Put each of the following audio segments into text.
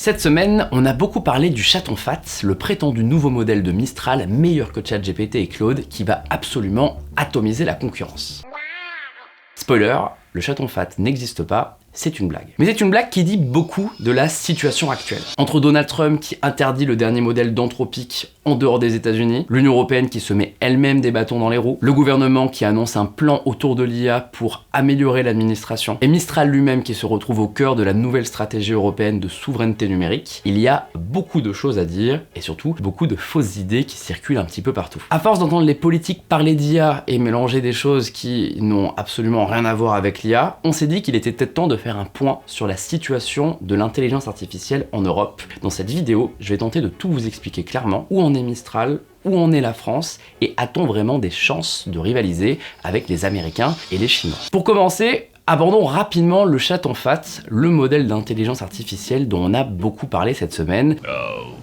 Cette semaine, on a beaucoup parlé du chaton Fat, le prétendu nouveau modèle de Mistral meilleur que ChatGPT et Claude qui va absolument atomiser la concurrence. Spoiler, le chaton Fat n'existe pas, c'est une blague. Mais c'est une blague qui dit beaucoup de la situation actuelle. Entre Donald Trump qui interdit le dernier modèle d'Anthropic en dehors des États-Unis, l'Union européenne qui se met elle-même des bâtons dans les roues, le gouvernement qui annonce un plan autour de l'IA pour améliorer l'administration, et Mistral lui-même qui se retrouve au cœur de la nouvelle stratégie européenne de souveraineté numérique, il y a beaucoup de choses à dire et surtout beaucoup de fausses idées qui circulent un petit peu partout. À force d'entendre les politiques parler d'IA et mélanger des choses qui n'ont absolument rien à voir avec l'IA, on s'est dit qu'il était peut-être temps de faire un point sur la situation de l'intelligence artificielle en Europe. Dans cette vidéo, je vais tenter de tout vous expliquer clairement où en est Mistral, où en est la France et a-t-on vraiment des chances de rivaliser avec les Américains et les Chinois. Pour commencer, abordons rapidement le chaton Fat, le modèle d'intelligence artificielle dont on a beaucoup parlé cette semaine.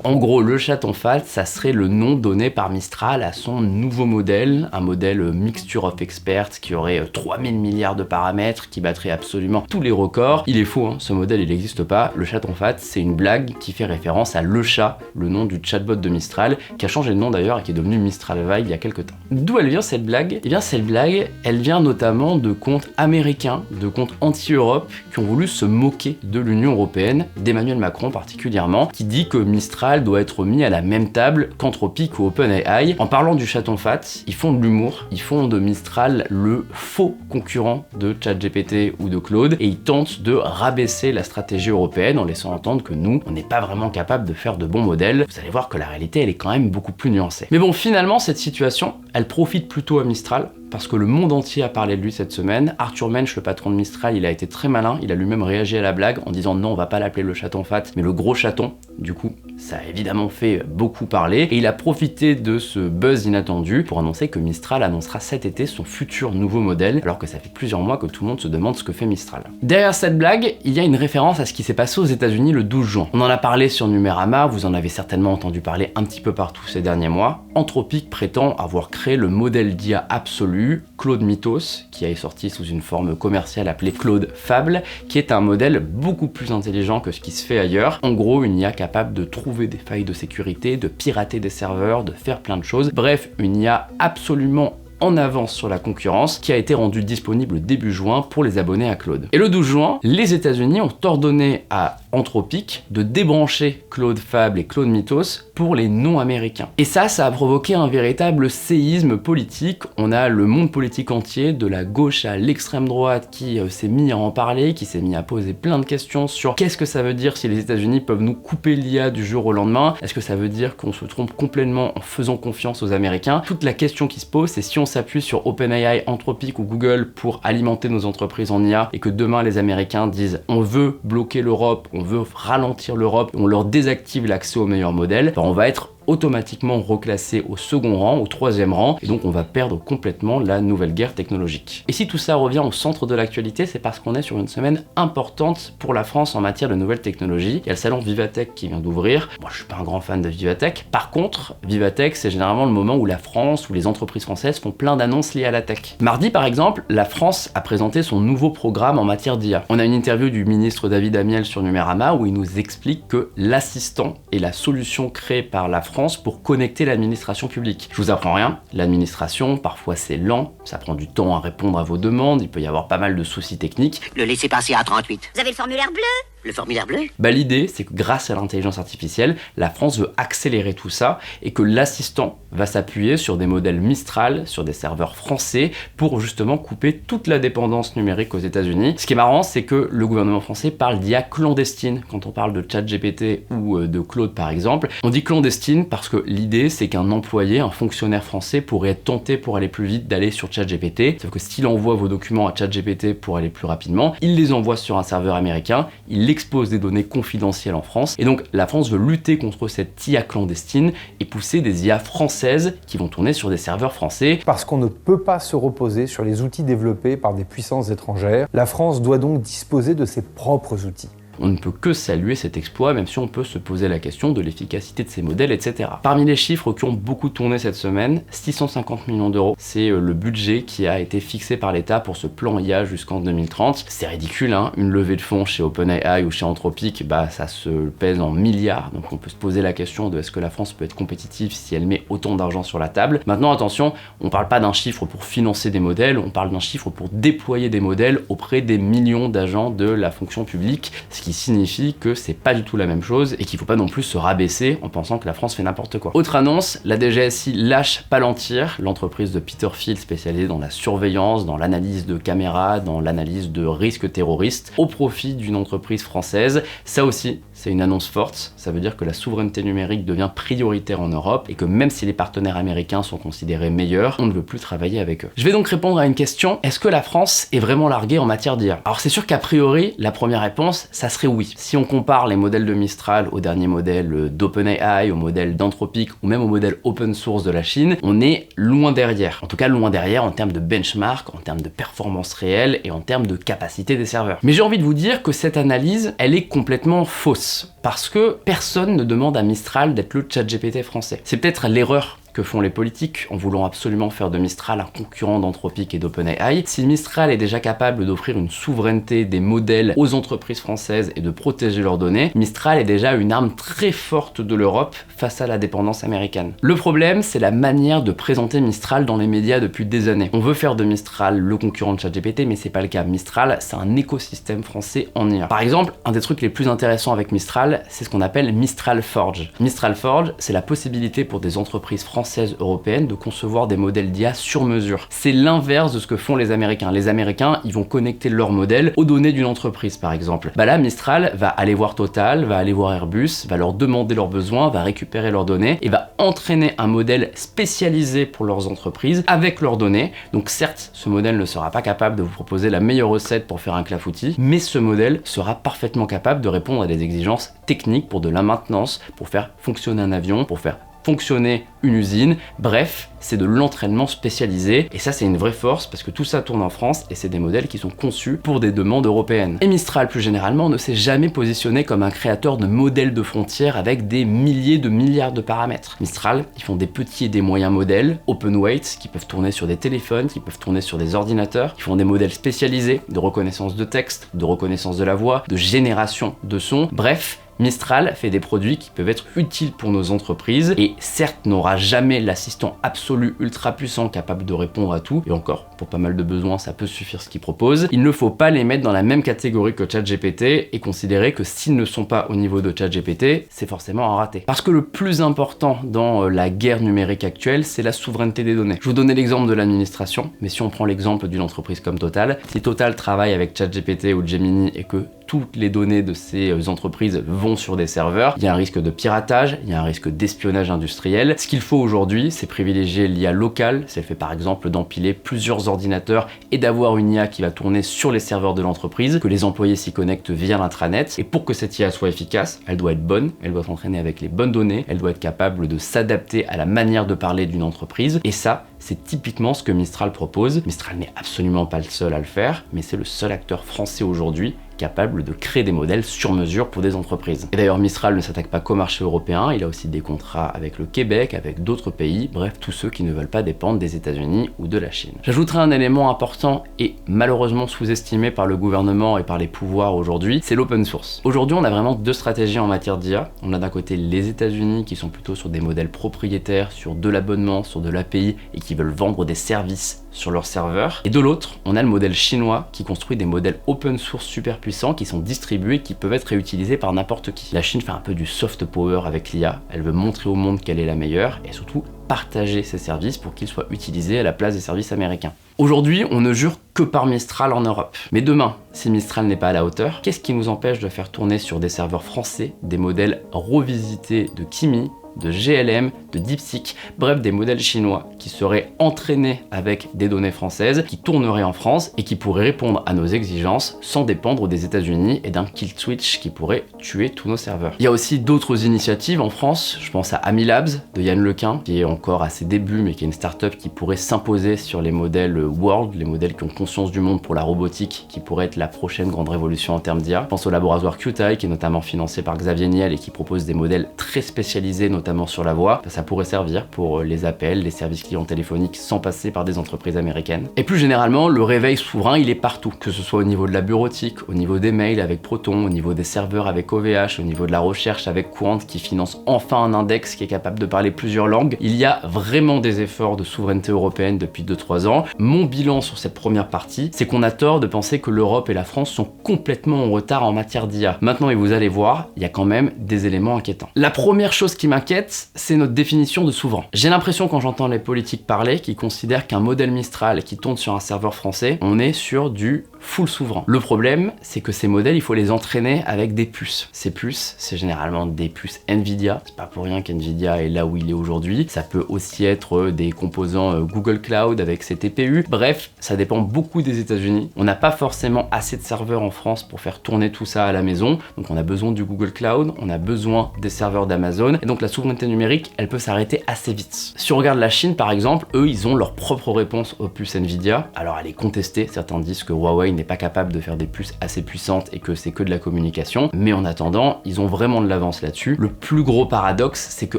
En gros, le chaton Fat, ça serait le nom donné par Mistral à son nouveau modèle, un modèle mixture of experts qui aurait 3000 milliards de paramètres, qui battrait absolument tous les records. Il est faux, hein, ce modèle il n'existe pas. Le chaton Fat, c'est une blague qui fait référence à Le Chat, le nom du chatbot de Mistral, qui a changé de nom d'ailleurs et qui est devenu Mistral Vibe il y a quelques temps. D'où elle vient cette blague? Eh bien cette blague, elle vient notamment de comptes américains, de comptes anti-Europe qui ont voulu se moquer de l'Union européenne, d'Emmanuel Macron particulièrement, qui dit que Mistral doit être mis à la même table qu'Anthropic ou OpenAI. En parlant du chaton Fat, ils font de l'humour, ils font de Mistral le faux concurrent de ChatGPT ou de Claude et ils tentent de rabaisser la stratégie européenne en laissant entendre que nous, on n'est pas vraiment capable de faire de bons modèles. Vous allez voir que la réalité, elle est quand même beaucoup plus nuancée. Mais bon, finalement, cette situation, elle profite plutôt à Mistral parce que le monde entier a parlé de lui cette semaine. Arthur Mensch, le patron de Mistral, il a été très malin, il a lui-même réagi à la blague en disant non, on va pas l'appeler le chaton Fat, mais le gros chaton. Du coup, ça a évidemment fait beaucoup parler et il a profité de ce buzz inattendu pour annoncer que Mistral annoncera cet été son futur nouveau modèle, alors que ça fait plusieurs mois que tout le monde se demande ce que fait Mistral. Derrière cette blague, il y a une référence à ce qui s'est passé aux États-Unis le 12 juin. On en a parlé sur Numérama, vous en avez certainement entendu parler un petit peu partout ces derniers mois. Anthropic prétend avoir créé le modèle d'IA absolu, Claude Mythos, qui est sorti sous une forme commerciale appelée Claude Fable, qui est un modèle beaucoup plus intelligent que ce qui se fait ailleurs. En gros, une IA capable de trouver des failles de sécurité, de pirater des serveurs, de faire plein de choses. Bref, une IA absolument en avance sur la concurrence qui a été rendue disponible début juin pour les abonnés à Claude. Et le 12 juin, les États-Unis ont ordonné à Anthropic de débrancher Claude Fable et Claude Mythos pour les non-américains. Et ça a provoqué un véritable séisme politique. On a le monde politique entier, de la gauche à l'extrême droite, qui s'est mis à en parler, qui s'est mis à poser plein de questions sur qu'est-ce que ça veut dire si les États-Unis peuvent nous couper l'IA du jour au lendemain. Est-ce que ça veut dire qu'on se trompe complètement en faisant confiance aux Américains? Toute la question qui se pose, c'est si on s'appuie sur OpenAI, Anthropic ou Google pour alimenter nos entreprises en IA et que demain les Américains disent on veut bloquer l'Europe, on veut ralentir l'Europe, on leur désactive l'accès aux meilleurs modèles, on va être automatiquement reclassé au second rang, au troisième rang, et donc on va perdre complètement la nouvelle guerre technologique. Et si tout ça revient au centre de l'actualité, c'est parce qu'on est sur une semaine importante pour la France en matière de nouvelles technologies. Il y a le salon Vivatech qui vient d'ouvrir. Moi, je suis pas un grand fan de Vivatech. Par contre, Vivatech, c'est généralement le moment où la France, où les entreprises françaises font plein d'annonces liées à la tech. Mardi, par exemple, la France a présenté son nouveau programme en matière d'IA. On a une interview du ministre David Amiel sur Numérama où il nous explique que l'assistant est la solution créée par la France pour connecter l'administration publique. Je vous apprends rien, l'administration, parfois c'est lent, ça prend du temps à répondre à vos demandes, il peut y avoir pas mal de soucis techniques. Le laissez-passer à 38. Vous avez le formulaire bleu? Le formulaire bleu? Bah l'idée, c'est que grâce à l'intelligence artificielle, la France veut accélérer tout ça et que l'assistant va s'appuyer sur des modèles Mistral, sur des serveurs français pour justement couper toute la dépendance numérique aux États-Unis. Ce qui est marrant, c'est que le gouvernement français parle d'IA clandestine. Quand on parle de ChatGPT ou de Claude par exemple, on dit clandestine parce que l'idée, c'est qu'un employé, un fonctionnaire français pourrait être tenté pour aller plus vite d'aller sur ChatGPT. Sauf que s'il envoie vos documents à ChatGPT pour aller plus rapidement, il les envoie sur un serveur américain, il expose des données confidentielles en France. Et donc la France veut lutter contre cette IA clandestine et pousser des IA françaises qui vont tourner sur des serveurs français. Parce qu'on ne peut pas se reposer sur les outils développés par des puissances étrangères, la France doit donc disposer de ses propres outils. On ne peut que saluer cet exploit, même si on peut se poser la question de l'efficacité de ces modèles, etc. Parmi les chiffres qui ont beaucoup tourné cette semaine, 650 millions d'euros, c'est le budget qui a été fixé par l'État pour ce plan IA jusqu'en 2030. C'est ridicule, hein, une levée de fonds chez OpenAI ou chez Anthropic, ça se pèse en milliards, donc on peut se poser la question de est-ce que la France peut être compétitive si elle met autant d'argent sur la table. Maintenant attention, on parle pas d'un chiffre pour financer des modèles, on parle d'un chiffre pour déployer des modèles auprès des millions d'agents de la fonction publique, ce qui signifie que c'est pas du tout la même chose et qu'il faut pas non plus se rabaisser en pensant que la France fait n'importe quoi. Autre annonce, la DGSI lâche Palantir, l'entreprise de Peter Thiel spécialisée dans la surveillance, dans l'analyse de caméras, dans l'analyse de risques terroristes, au profit d'une entreprise française. Ça aussi, c'est une annonce forte, ça veut dire que la souveraineté numérique devient prioritaire en Europe et que même si les partenaires américains sont considérés meilleurs, on ne veut plus travailler avec eux. Je vais donc répondre à une question, est-ce que la France est vraiment larguée en matière d'IA? Alors c'est sûr qu'a priori, la première réponse, ça serait oui. Si on compare les modèles de Mistral aux derniers modèles d'OpenAI, aux modèles d'Anthropic ou même aux modèles open source de la Chine, on est loin derrière. En tout cas loin derrière en termes de benchmark, en termes de performance réelle et en termes de capacité des serveurs. Mais j'ai envie de vous dire que cette analyse, elle est complètement fausse. Parce que personne ne demande à Mistral d'être le ChatGPT français. C'est peut-être l'erreur que font les politiques en voulant absolument faire de Mistral un concurrent d'Anthropic et d'OpenAI. Si Mistral est déjà capable d'offrir une souveraineté des modèles aux entreprises françaises et de protéger leurs données, Mistral est déjà une arme très forte de l'Europe face à la dépendance américaine. Le problème, c'est la manière de présenter Mistral dans les médias depuis des années. On veut faire de Mistral le concurrent de ChatGPT, mais c'est pas le cas. Mistral, c'est un écosystème français en IA. Par exemple, un des trucs les plus intéressants avec Mistral, c'est ce qu'on appelle Mistral Forge. Mistral Forge, c'est la possibilité pour des entreprises françaises européennes de concevoir des modèles d'IA sur mesure. C'est l'inverse de ce que font les Américains. Les Américains, ils vont connecter leurs modèles aux données d'une entreprise, par exemple. Là, Mistral va aller voir Total, va aller voir Airbus, va leur demander leurs besoins, va récupérer leurs données et va entraîner un modèle spécialisé pour leurs entreprises avec leurs données. Donc certes, ce modèle ne sera pas capable de vous proposer la meilleure recette pour faire un clafoutis, mais ce modèle sera parfaitement capable de répondre à des exigences techniques pour de la maintenance, pour faire fonctionner un avion, pour faire fonctionner une usine, bref, c'est de l'entraînement spécialisé et ça c'est une vraie force parce que tout ça tourne en France et c'est des modèles qui sont conçus pour des demandes européennes. Et Mistral plus généralement ne s'est jamais positionné comme un créateur de modèles de frontières avec des milliers de milliards de paramètres. Mistral, ils font des petits et des moyens modèles, open weight, qui peuvent tourner sur des téléphones, qui peuvent tourner sur des ordinateurs, ils font des modèles spécialisés de reconnaissance de texte, de reconnaissance de la voix, de génération de son, bref, Mistral fait des produits qui peuvent être utiles pour nos entreprises et certes n'aura jamais l'assistant absolu ultra puissant capable de répondre à tout, et encore, pour pas mal de besoins ça peut suffire ce qu'il propose. Il ne faut pas les mettre dans la même catégorie que ChatGPT et considérer que s'ils ne sont pas au niveau de ChatGPT, c'est forcément un raté. Parce que le plus important dans la guerre numérique actuelle, c'est la souveraineté des données. Je vous donnais l'exemple de l'administration, mais si on prend l'exemple d'une entreprise comme Total, si Total travaille avec ChatGPT ou Gemini et que toutes les données de ces entreprises vont sur des serveurs, il y a un risque de piratage, il y a un risque d'espionnage industriel. Ce qu'il faut aujourd'hui, c'est privilégier l'IA locale, c'est le fait par exemple d'empiler plusieurs ordinateurs et d'avoir une IA qui va tourner sur les serveurs de l'entreprise, que les employés s'y connectent via l'intranet. Et pour que cette IA soit efficace, elle doit être bonne, elle doit s'entraîner avec les bonnes données, elle doit être capable de s'adapter à la manière de parler d'une entreprise. Et ça, c'est typiquement ce que Mistral propose. Mistral n'est absolument pas le seul à le faire, mais c'est le seul acteur français aujourd'hui capable de créer des modèles sur mesure pour des entreprises. Et d'ailleurs, Mistral ne s'attaque pas qu'au marché européen, il a aussi des contrats avec le Québec, avec d'autres pays, bref, tous ceux qui ne veulent pas dépendre des États-Unis ou de la Chine. J'ajouterai un élément important et malheureusement sous-estimé par le gouvernement et par les pouvoirs aujourd'hui, c'est l'open source. Aujourd'hui, on a vraiment deux stratégies en matière d'IA. On a d'un côté les États-Unis qui sont plutôt sur des modèles propriétaires, sur de l'abonnement, sur de l'API et qui veulent vendre des services sur leurs serveurs. Et de l'autre, on a le modèle chinois qui construit des modèles open source super puissants qui sont distribués, qui peuvent être réutilisés par n'importe qui. La Chine fait un peu du soft power avec l'IA, elle veut montrer au monde qu'elle est la meilleure et surtout partager ses services pour qu'ils soient utilisés à la place des services américains. Aujourd'hui, on ne jure que par Mistral en Europe. Mais demain, si Mistral n'est pas à la hauteur, qu'est-ce qui nous empêche de faire tourner sur des serveurs français des modèles revisités de Kimi, de GLM, de DeepSeek, bref des modèles chinois qui seraient entraînés avec des données françaises, qui tourneraient en France et qui pourraient répondre à nos exigences sans dépendre des États-Unis et d'un kill switch qui pourrait tuer tous nos serveurs. Il y a aussi d'autres initiatives en France, je pense à Amilabs de Yann Lequin, qui est encore à ses débuts mais qui est une startup qui pourrait s'imposer sur les modèles World, les modèles qui ont conscience du monde pour la robotique, qui pourrait être la prochaine grande révolution en termes d'IA. Je pense au laboratoire QTI qui est notamment financé par Xavier Niel et qui propose des modèles très spécialisés notamment sur la voix. Ça pourrait servir pour les appels, les services clients téléphoniques sans passer par des entreprises américaines. Et plus généralement, le réveil souverain il est partout, que ce soit au niveau de la bureautique, au niveau des mails avec Proton, au niveau des serveurs avec OVH, au niveau de la recherche avec Quant qui finance enfin un index qui est capable de parler plusieurs langues. Il y a vraiment des efforts de souveraineté européenne depuis 2-3 ans. Mon bilan sur cette première partie, c'est qu'on a tort de penser que l'Europe et la France sont complètement en retard en matière d'IA. Maintenant, et vous allez voir, il y a quand même des éléments inquiétants. La première chose qui m'inquiète, c'est notre définition de souverain. J'ai l'impression quand j'entends les politiques parler qu'ils considèrent qu'un modèle Mistral qui tourne sur un serveur français, on est sur du full souverain. Le problème, c'est que ces modèles, il faut les entraîner avec des puces. Ces puces, c'est généralement des puces Nvidia. C'est pas pour rien qu'Nvidia est là où il est aujourd'hui. Ça peut aussi être des composants Google Cloud avec ses TPU. Bref, ça dépend beaucoup des États-Unis. On n'a pas forcément assez de serveurs en France pour faire tourner tout ça à la maison. Donc on a besoin du Google Cloud, on a besoin des serveurs d'Amazon. Et donc la souveraineté numérique, elle peut s'arrêter assez vite. Si on regarde la Chine par exemple, eux, ils ont leur propre réponse aux puces Nvidia. Alors elle est contestée. Certains disent que Huawei n'est pas capable de faire des puces assez puissantes et que c'est que de la communication. Mais en attendant, ils ont vraiment de l'avance là-dessus. Le plus gros paradoxe, c'est que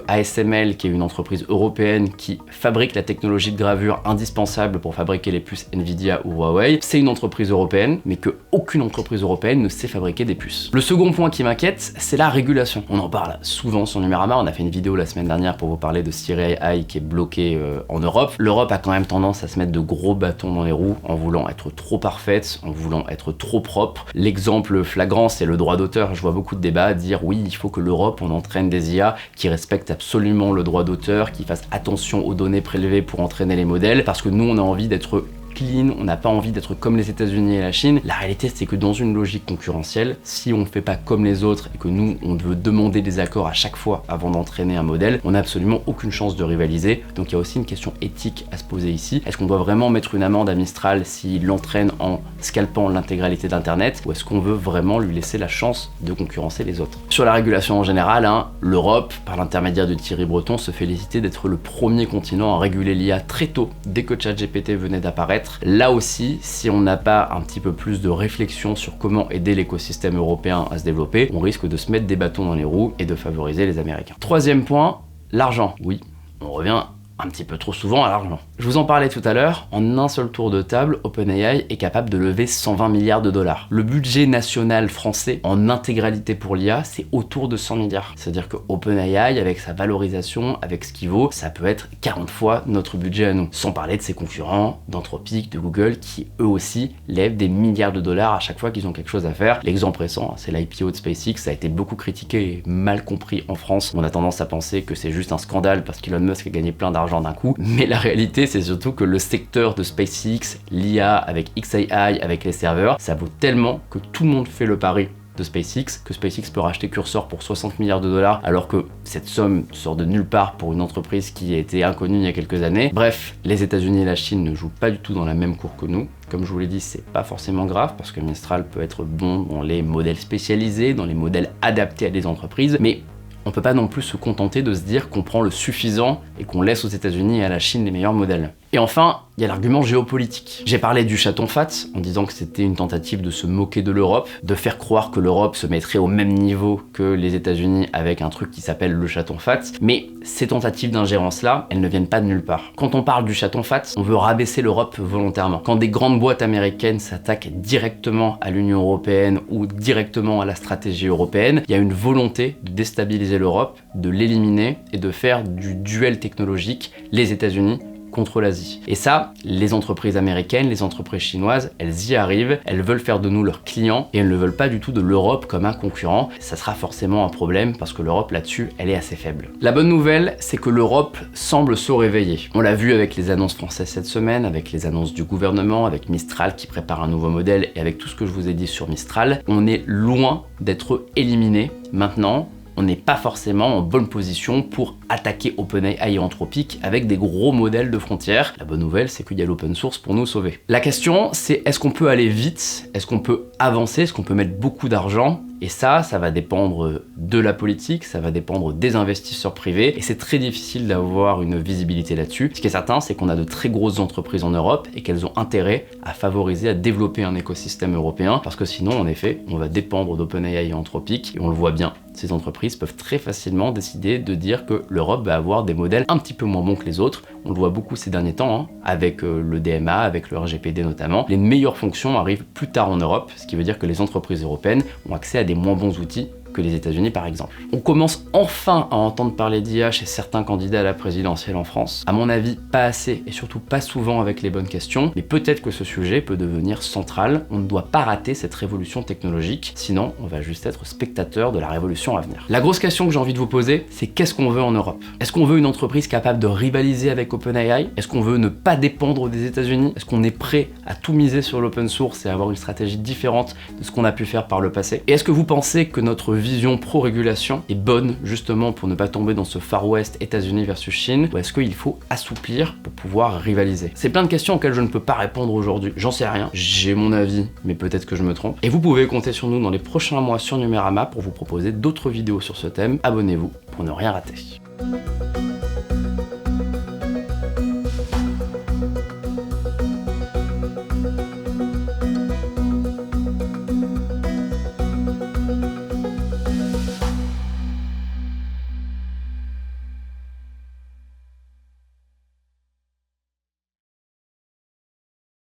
ASML, qui est une entreprise européenne qui fabrique la technologie de gravure indispensable pour fabriquer les puces Nvidia ou Huawei, c'est une entreprise européenne, mais que aucune entreprise européenne ne sait fabriquer des puces. Le second point qui m'inquiète, c'est la régulation. On en parle souvent sur Numérama, on a fait une vidéo la semaine dernière pour vous parler de Siri AI qui est bloqué en Europe. L'Europe a quand même tendance à se mettre de gros bâtons dans les roues en voulant être trop parfaite, en voulant être trop propre. L'exemple flagrant, c'est le droit d'auteur. Je vois beaucoup de débats dire oui, il faut que l'Europe on entraîne des IA qui respectent absolument le droit d'auteur, qui fassent attention aux données prélevées pour entraîner les modèles, parce que nous on a envie d'être clean, on n'a pas envie d'être comme les États-Unis et la Chine. La réalité, c'est que dans une logique concurrentielle, si on ne fait pas comme les autres et que nous, on veut demander des accords à chaque fois avant d'entraîner un modèle, on n'a absolument aucune chance de rivaliser. Donc il y a aussi une question éthique à se poser ici. Est-ce qu'on doit vraiment mettre une amende à Mistral s'il l'entraîne en scalpant l'intégralité d'Internet, ou est-ce qu'on veut vraiment lui laisser la chance de concurrencer les autres? Sur la régulation en général, l'Europe, par l'intermédiaire de Thierry Breton, se félicitait d'être le premier continent à réguler l'IA très tôt, dès que ChatGPT venait d'apparaître. Là aussi, si on n'a pas un petit peu plus de réflexion sur comment aider l'écosystème européen à se développer, on risque de se mettre des bâtons dans les roues et de favoriser les Américains. Troisième point, l'argent. Oui, on revient un petit peu trop souvent à l'argent. Je vous en parlais tout à l'heure, en un seul tour de table, OpenAI est capable de lever 120 milliards de dollars. Le budget national français en intégralité pour l'IA, c'est autour de 100 milliards. C'est-à-dire que OpenAI, avec sa valorisation, avec ce qu'il vaut, ça peut être 40 fois notre budget à nous. Sans parler de ses concurrents, d'Anthropic, de Google, qui eux aussi lèvent des milliards de dollars à chaque fois qu'ils ont quelque chose à faire. L'exemple récent, c'est l'IPO de SpaceX, ça a été beaucoup critiqué et mal compris en France. On a tendance à penser que c'est juste un scandale parce qu'Elon Musk a gagné plein d'argent d'un coup, mais la réalité c'est surtout que le secteur de SpaceX, l'IA avec XAI, avec les serveurs, ça vaut tellement que tout le monde fait le pari de SpaceX, que SpaceX peut racheter Cursor pour 60 milliards de dollars, alors que cette somme sort de nulle part pour une entreprise qui a été inconnue il y a quelques années. Bref, les États-Unis et la Chine ne jouent pas du tout dans la même cour que nous. Comme je vous l'ai dit, c'est pas forcément grave, parce que Mistral peut être bon dans les modèles spécialisés, dans les modèles adaptés à des entreprises, mais on peut pas non plus se contenter de se dire qu'on prend le suffisant et qu'on laisse aux États-Unis et à la Chine les meilleurs modèles. Et enfin, il y a l'argument géopolitique. J'ai parlé du chaton fat en disant que c'était une tentative de se moquer de l'Europe, de faire croire que l'Europe se mettrait au même niveau que les États-Unis avec un truc qui s'appelle le chaton fat. Mais ces tentatives d'ingérence-là, elles ne viennent pas de nulle part. Quand on parle du chaton fat, on veut rabaisser l'Europe volontairement. Quand des grandes boîtes américaines s'attaquent directement à l'Union européenne ou directement à la stratégie européenne, il y a une volonté de déstabiliser l'Europe, de l'éliminer et de faire du duel technologique les États-Unis contre l'Asie. Et ça, les entreprises américaines, les entreprises chinoises, elles y arrivent, elles veulent faire de nous leurs clients et elles ne veulent pas du tout de l'Europe comme un concurrent. Ça sera forcément un problème parce que l'Europe là-dessus, elle est assez faible. La bonne nouvelle, c'est que l'Europe semble se réveiller. On l'a vu avec les annonces françaises cette semaine, avec les annonces du gouvernement, avec Mistral qui prépare un nouveau modèle et avec tout ce que je vous ai dit sur Mistral. On est loin d'être éliminé. Maintenant, on n'est pas forcément en bonne position pour attaquer OpenAI et Anthropic avec des gros modèles de frontières. La bonne nouvelle, c'est qu'il y a l'open source pour nous sauver. La question, c'est est-ce qu'on peut aller vite? Est-ce qu'on peut avancer? Est-ce qu'on peut mettre beaucoup d'argent? Et ça va dépendre de la politique, ça va dépendre des investisseurs privés, et c'est très difficile d'avoir une visibilité là-dessus. Ce qui est certain, c'est qu'on a de très grosses entreprises en Europe et qu'elles ont intérêt à favoriser, à développer un écosystème européen, parce que sinon, en effet, on va dépendre d'OpenAI et Anthropic, et on le voit bien. Ces entreprises peuvent très facilement décider de dire que l'Europe va avoir des modèles un petit peu moins bons que les autres. On le voit beaucoup ces derniers temps, hein, avec le DMA, avec le RGPD notamment. Les meilleures fonctions arrivent plus tard en Europe, ce qui veut dire que les entreprises européennes ont accès à des moins bons outils que les États-Unis par exemple. On commence enfin à entendre parler d'IA chez certains candidats à la présidentielle en France. À mon avis, pas assez et surtout pas souvent avec les bonnes questions, mais peut-être que ce sujet peut devenir central. On ne doit pas rater cette révolution technologique, sinon on va juste être spectateur de la révolution à venir. La grosse question que j'ai envie de vous poser, c'est qu'est-ce qu'on veut en Europe? Est-ce qu'on veut une entreprise capable de rivaliser avec OpenAI? Est-ce qu'on veut ne pas dépendre des États-Unis? Est-ce qu'on est prêt à tout miser sur l'open source et avoir une stratégie différente de ce qu'on a pu faire par le passé? Et est-ce que vous pensez que notre vision pro-régulation est bonne justement pour ne pas tomber dans ce Far West États-Unis versus Chine, ou est-ce qu'il faut assouplir pour pouvoir rivaliser? C'est plein de questions auxquelles je ne peux pas répondre aujourd'hui, j'en sais rien, j'ai mon avis, mais peut-être que je me trompe. Et vous pouvez compter sur nous dans les prochains mois sur Numérama pour vous proposer d'autres vidéos sur ce thème. Abonnez-vous pour ne rien rater.